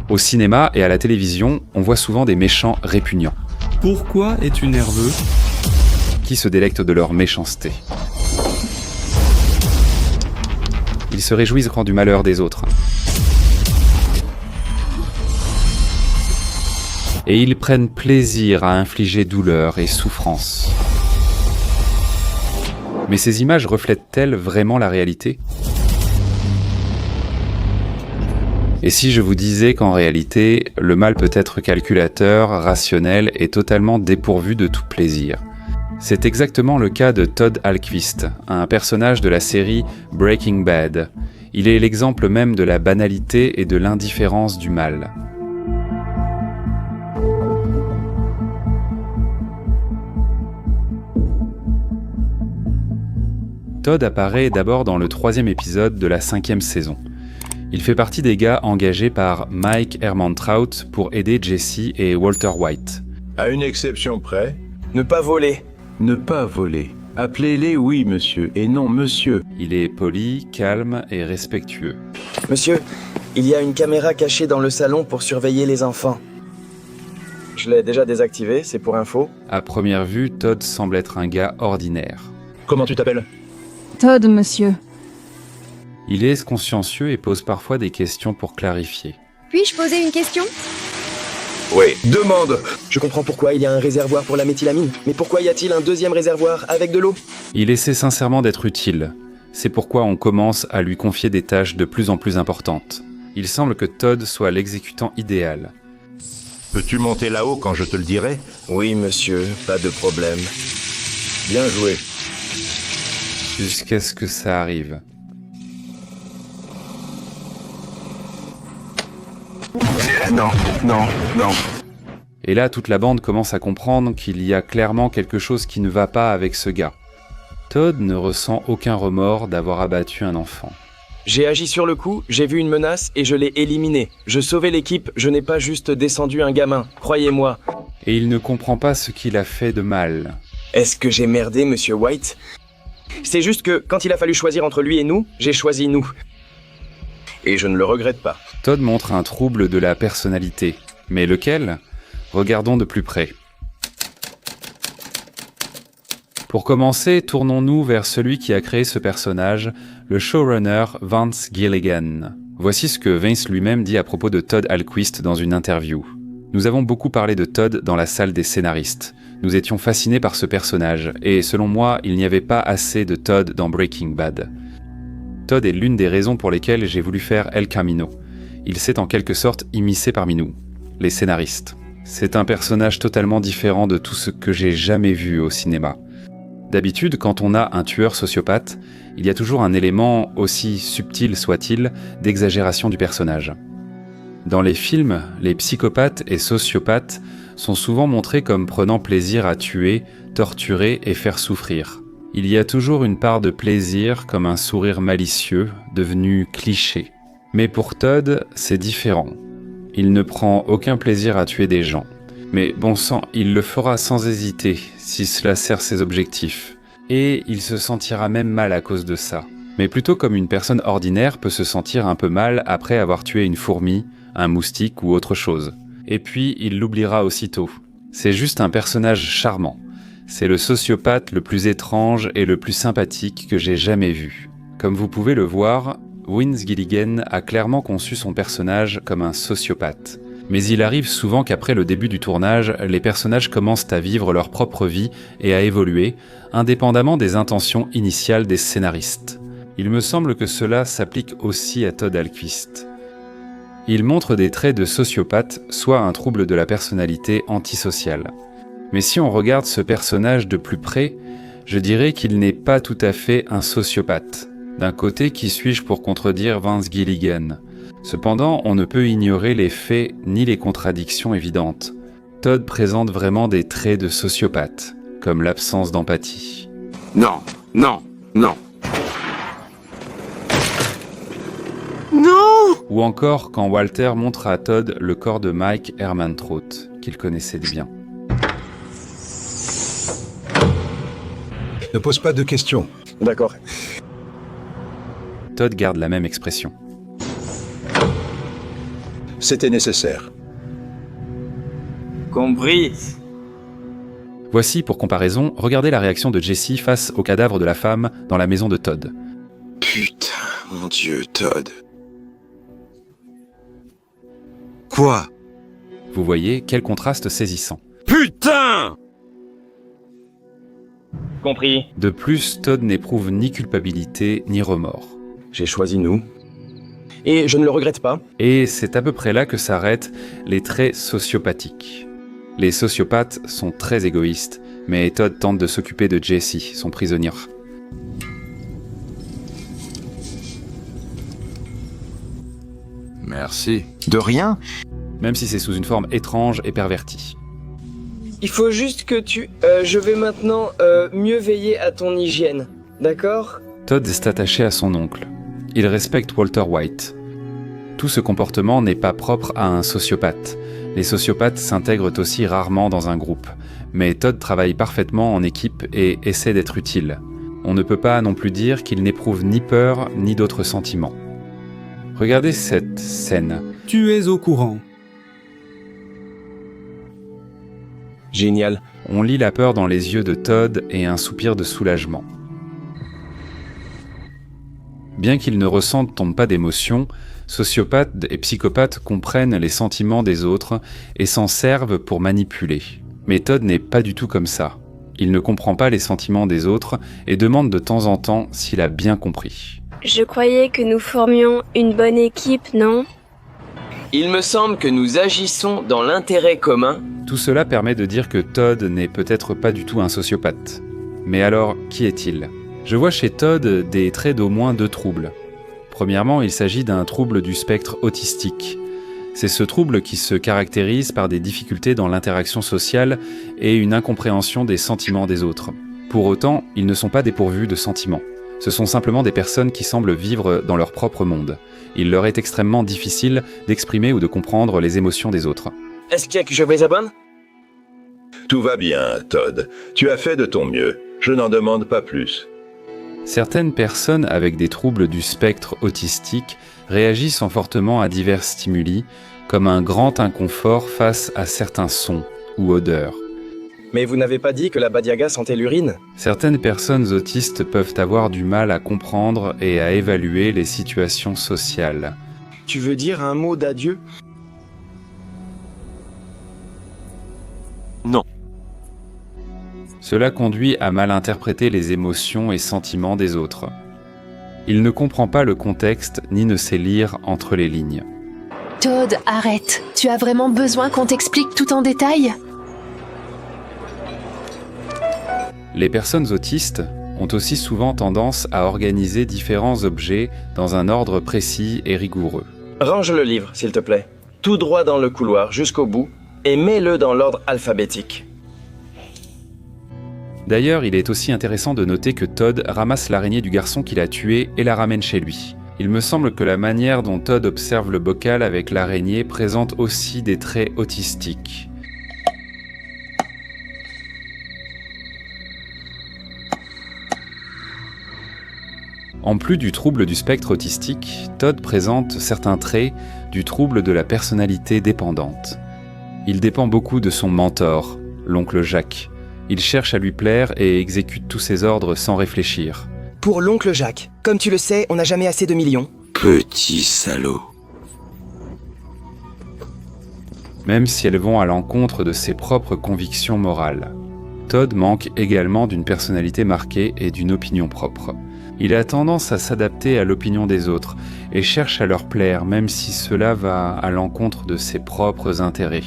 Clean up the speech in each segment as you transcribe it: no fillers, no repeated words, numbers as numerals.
Au cinéma et à la télévision, on voit souvent des méchants répugnants. Pourquoi es-tu nerveux ? Qui se délectent de leur méchanceté. Ils se réjouissent grand du malheur des autres. Et ils prennent plaisir à infliger douleur et souffrance. Mais ces images reflètent-elles vraiment la réalité ? Et si je vous disais qu'en réalité, le mal peut être calculateur, rationnel et totalement dépourvu de tout plaisir ? C'est exactement le cas de Todd Alquist, un personnage de la série Breaking Bad. Il est l'exemple même de la banalité et de l'indifférence du mal. Todd apparaît d'abord dans le 3e épisode de la 5e saison. Il fait partie des gars engagés par Mike Ehrmantraut pour aider Jesse et Walter White. À une exception près, Ne pas voler. Ne pas voler. Appelez-les oui, monsieur, et non monsieur. Il est poli, calme et respectueux. Monsieur, il y a une caméra cachée dans le salon pour surveiller les enfants. Je l'ai déjà désactivée, c'est pour info. À première vue, Todd semble être un gars ordinaire. comment tu t'appelles? Todd, monsieur. Il est consciencieux et pose parfois des questions pour clarifier. Puis-je poser une question? Oui, demande. Je comprends pourquoi il y a un réservoir pour la méthylamine, mais pourquoi y a-t-il un deuxième réservoir avec de l'eau? Il essaie sincèrement d'être utile. C'est pourquoi on commence à lui confier des tâches de plus en plus importantes. Il semble que Todd soit l'exécutant idéal. Peux-tu monter là-haut quand je te le dirai? Oui, monsieur, pas de problème. Bien joué. Jusqu'à ce que ça arrive. Non, non, non. Et là, toute la bande commence à comprendre qu'il y a clairement quelque chose qui ne va pas avec ce gars. Todd ne ressent aucun remords d'avoir abattu un enfant. J'ai agi sur le coup, j'ai vu une menace et je l'ai éliminée. Je sauvais l'équipe, je n'ai pas juste descendu un gamin, croyez-moi. Et il ne comprend pas ce qu'il a fait de mal. Est-ce que j'ai merdé, monsieur White? C'est juste que, quand il a fallu choisir entre lui et nous, j'ai choisi nous. Et je ne le regrette pas. Todd montre un trouble de la personnalité. Mais lequel ? Regardons de plus près. Pour commencer, tournons-nous vers celui qui a créé ce personnage, le showrunner Vince Gilligan. Voici ce que Vince lui-même dit à propos de Todd Alquist dans une interview. Nous avons beaucoup parlé de Todd dans la salle des scénaristes. Nous étions fascinés par ce personnage, et selon moi, il n'y avait pas assez de Todd dans Breaking Bad. Todd est l'une des raisons pour lesquelles j'ai voulu faire El Camino. Il s'est en quelque sorte immiscé parmi nous, les scénaristes. C'est un personnage totalement différent de tout ce que j'ai jamais vu au cinéma. D'habitude, quand on a un tueur sociopathe, il y a toujours un élément, aussi subtil soit-il, d'exagération du personnage. Dans les films, les psychopathes et sociopathes sont souvent montrés comme prenant plaisir à tuer, torturer et faire souffrir. Il y a toujours une part de plaisir comme un sourire malicieux, devenu cliché. Mais pour Todd, c'est différent. Il ne prend aucun plaisir à tuer des gens. Mais bon sang, il le fera sans hésiter, si cela sert ses objectifs. Et il se sentira même mal à cause de ça. Mais plutôt comme une personne ordinaire peut se sentir un peu mal après avoir tué une fourmi, un moustique ou autre chose. Et puis, il l'oubliera aussitôt. C'est juste un personnage charmant. C'est le sociopathe le plus étrange et le plus sympathique que j'ai jamais vu. Comme vous pouvez le voir, Vince Gilligan a clairement conçu son personnage comme un sociopathe. Mais il arrive souvent qu'après le début du tournage, les personnages commencent à vivre leur propre vie et à évoluer, indépendamment des intentions initiales des scénaristes. Il me semble que cela s'applique aussi à Todd Alquist. Il montre des traits de sociopathe, soit un trouble de la personnalité antisociale. Mais si on regarde ce personnage de plus près, je dirais qu'il n'est pas tout à fait un sociopathe. D'un côté, qui suis-je pour contredire Vince Gilligan ? Cependant, on ne peut ignorer les faits ni les contradictions évidentes. Todd présente vraiment des traits de sociopathe, comme l'absence d'empathie. Non, non, non. Ou encore quand Walter montre à Todd le corps de Mike Ehrmantraut, qu'il connaissait bien. Ne pose pas de questions. D'accord. Todd garde la même expression. C'était nécessaire. Compris. Voici, pour comparaison, regardez la réaction de Jesse face au cadavre de la femme dans la maison de Todd. Putain, mon Dieu, Todd. Quoi? Vous voyez, quel contraste saisissant. Putain! Compris. De plus, Todd n'éprouve ni culpabilité ni remords. J'ai choisi nous. Et je ne le regrette pas. Et c'est à peu près là que s'arrêtent les traits sociopathiques. Les sociopathes sont très égoïstes, mais Todd tente de s'occuper de Jesse, son prisonnier. Merci. De rien? Même si c'est sous une forme étrange et pervertie. Il faut juste que je vais maintenant mieux veiller à ton hygiène, d'accord? Todd est attaché à son oncle. Il respecte Walter White. Tout ce comportement n'est pas propre à un sociopathe. Les sociopathes s'intègrent aussi rarement dans un groupe. Mais Todd travaille parfaitement en équipe et essaie d'être utile. On ne peut pas non plus dire qu'il n'éprouve ni peur ni d'autres sentiments. Regardez cette scène. Tu es au courant. Génial. On lit la peur dans les yeux de Todd et un soupir de soulagement. Bien qu'ils ne ressentent pas d'émotion, sociopathes et psychopathes comprennent les sentiments des autres et s'en servent pour manipuler. Mais Todd n'est pas du tout comme ça. Il ne comprend pas les sentiments des autres et demande de temps en temps s'il a bien compris. Je croyais que nous formions une bonne équipe, non? Il me semble que nous agissons dans l'intérêt commun. Tout cela permet de dire que Todd n'est peut-être pas du tout un sociopathe. Mais alors, qui est-il ? Je vois chez Todd des traits d'au moins 2 troubles. Premièrement, il s'agit d'un trouble du spectre autistique. C'est ce trouble qui se caractérise par des difficultés dans l'interaction sociale et une incompréhension des sentiments des autres. Pour autant, ils ne sont pas dépourvus de sentiments. Ce sont simplement des personnes qui semblent vivre dans leur propre monde. Il leur est extrêmement difficile d'exprimer ou de comprendre les émotions des autres. Est-ce qu'il y a que je vous abonne? Tout va bien, Todd. Tu as fait de ton mieux. Je n'en demande pas plus. Certaines personnes avec des troubles du spectre autistique réagissent fortement à divers stimuli, comme un grand inconfort face à certains sons ou odeurs. Mais vous n'avez pas dit que la Badiaga sentait l'urine? Certaines personnes autistes peuvent avoir du mal à comprendre et à évaluer les situations sociales. Tu veux dire un mot d'adieu? Non. Cela conduit à mal interpréter les émotions et sentiments des autres. Il ne comprend pas le contexte ni ne sait lire entre les lignes. Todd, arrête. Tu as vraiment besoin qu'on t'explique tout en détail? Les personnes autistes ont aussi souvent tendance à organiser différents objets dans un ordre précis et rigoureux. Range le livre, s'il te plaît. Tout droit dans le couloir, jusqu'au bout, et mets-le dans l'ordre alphabétique. D'ailleurs, il est aussi intéressant de noter que Todd ramasse l'araignée du garçon qu'il a tué et la ramène chez lui. Il me semble que la manière dont Todd observe le bocal avec l'araignée présente aussi des traits autistiques. En plus du trouble du spectre autistique, Todd présente certains traits du trouble de la personnalité dépendante. Il dépend beaucoup de son mentor, l'oncle Jacques. Il cherche à lui plaire et exécute tous ses ordres sans réfléchir. Pour l'oncle Jacques, comme tu le sais, on n'a jamais assez de millions. Petit salaud. Même si elles vont à l'encontre de ses propres convictions morales. Todd manque également d'une personnalité marquée et d'une opinion propre. Il a tendance à s'adapter à l'opinion des autres et cherche à leur plaire même si cela va à l'encontre de ses propres intérêts.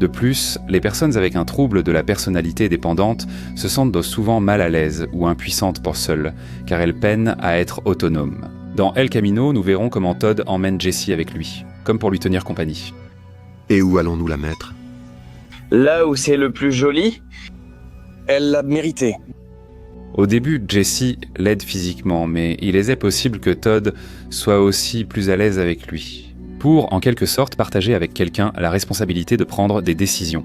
De plus, les personnes avec un trouble de la personnalité dépendante se sentent souvent mal à l'aise ou impuissantes pour seules, car elles peinent à être autonomes. Dans El Camino, nous verrons comment Todd emmène Jesse avec lui, comme pour lui tenir compagnie. Et où allons-nous la mettre? Là où c'est le plus joli? Elle l'a mérité. Au début, Jesse l'aide physiquement, mais il est possible que Todd soit aussi plus à l'aise avec lui, pour en quelque sorte partager avec quelqu'un la responsabilité de prendre des décisions.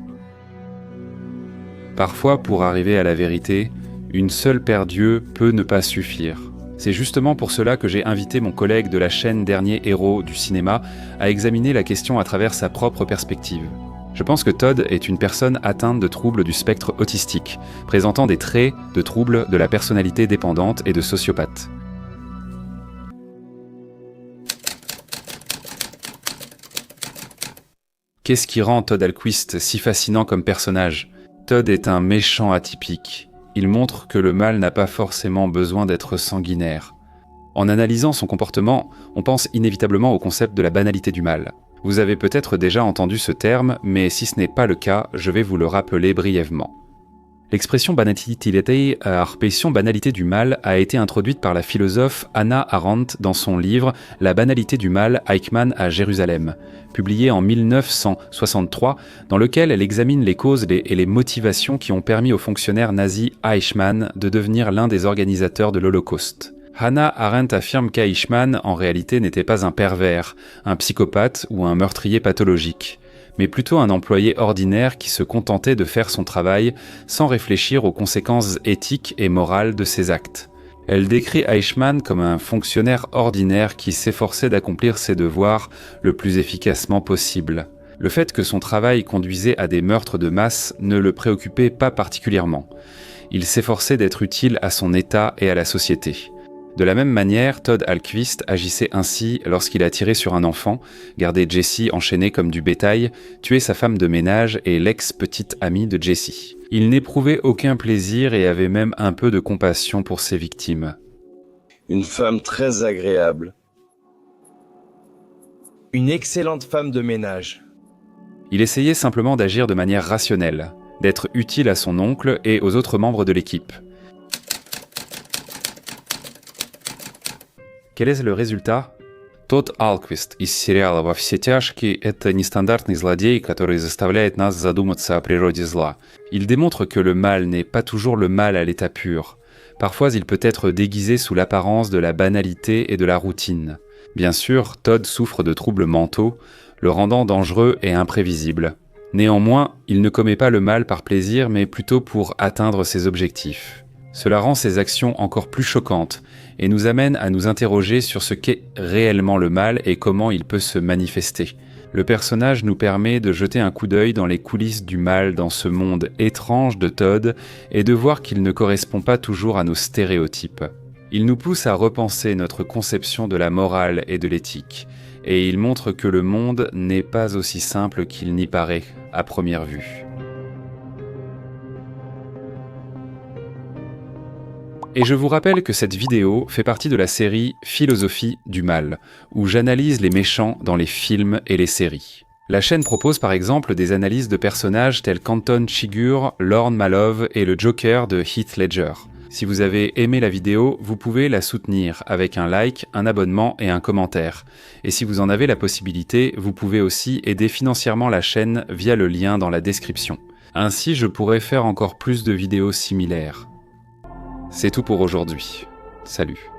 Parfois, pour arriver à la vérité, une seule paire d'yeux peut ne pas suffire. C'est justement pour cela que j'ai invité mon collègue de la chaîne Dernier Héros du cinéma à examiner la question à travers sa propre perspective. Je pense que Todd est une personne atteinte de troubles du spectre autistique, présentant des traits de troubles de la personnalité dépendante et de sociopathe. Qu'est-ce qui rend Todd Alquist si fascinant comme personnage ? Todd est un méchant atypique. Il montre que le mal n'a pas forcément besoin d'être sanguinaire. En analysant son comportement, on pense inévitablement au concept de la banalité du mal. Vous avez peut-être déjà entendu ce terme, mais si ce n'est pas le cas, je vais vous le rappeler brièvement. L'expression banalité du mal a été introduite par la philosophe Hannah Arendt dans son livre « La banalité du mal, Eichmann à Jérusalem », publié en 1963, dans lequel elle examine les causes et les motivations qui ont permis au fonctionnaire nazi Eichmann de devenir l'un des organisateurs de l'Holocauste. Hannah Arendt affirme qu'Eichmann, en réalité, n'était pas un pervers, un psychopathe ou un meurtrier pathologique, mais plutôt un employé ordinaire qui se contentait de faire son travail sans réfléchir aux conséquences éthiques et morales de ses actes. Elle décrit Eichmann comme un fonctionnaire ordinaire qui s'efforçait d'accomplir ses devoirs le plus efficacement possible. Le fait que son travail conduisait à des meurtres de masse ne le préoccupait pas particulièrement. Il s'efforçait d'être utile à son État et à la société. De la même manière, Todd Alquist agissait ainsi lorsqu'il a tiré sur un enfant, gardé Jessie enchaîné comme du bétail, tué sa femme de ménage et l'ex-petite amie de Jessie. Il n'éprouvait aucun plaisir et avait même un peu de compassion pour ses victimes. Une femme très agréable. Une excellente femme de ménage. Il essayait simplement d'agir de manière rationnelle, d'être utile à son oncle et aux autres membres de l'équipe. Quel est le résultat ? Todd Alquist из сериала «Во все тяжкие» — это нестандартный злодей, который заставляет нас задуматься о природе зла. Il démontre que le mal n'est pas toujours le mal à l'état pur. Parfois, il peut être déguisé sous l'apparence de la banalité et de la routine. Bien sûr, Todd souffre de troubles mentaux, le rendant dangereux et imprévisible. Néanmoins, il ne commet pas le mal par plaisir, mais plutôt pour atteindre ses objectifs. Cela rend ses actions encore plus choquantes et nous amène à nous interroger sur ce qu'est réellement le mal et comment il peut se manifester. Le personnage nous permet de jeter un coup d'œil dans les coulisses du mal dans ce monde étrange de Todd et de voir qu'il ne correspond pas toujours à nos stéréotypes. Il nous pousse à repenser notre conception de la morale et de l'éthique, et il montre que le monde n'est pas aussi simple qu'il n'y paraît à première vue. Et je vous rappelle que cette vidéo fait partie de la série Philosophie du mal, où j'analyse les méchants dans les films et les séries. La chaîne propose par exemple des analyses de personnages tels qu'Anton Chigurh, Lorne Malov et le Joker de Heath Ledger. Si vous avez aimé la vidéo, vous pouvez la soutenir avec un like, un abonnement et un commentaire. Et si vous en avez la possibilité, vous pouvez aussi aider financièrement la chaîne via le lien dans la description. Ainsi, je pourrai faire encore plus de vidéos similaires. C'est tout pour aujourd'hui. Salut.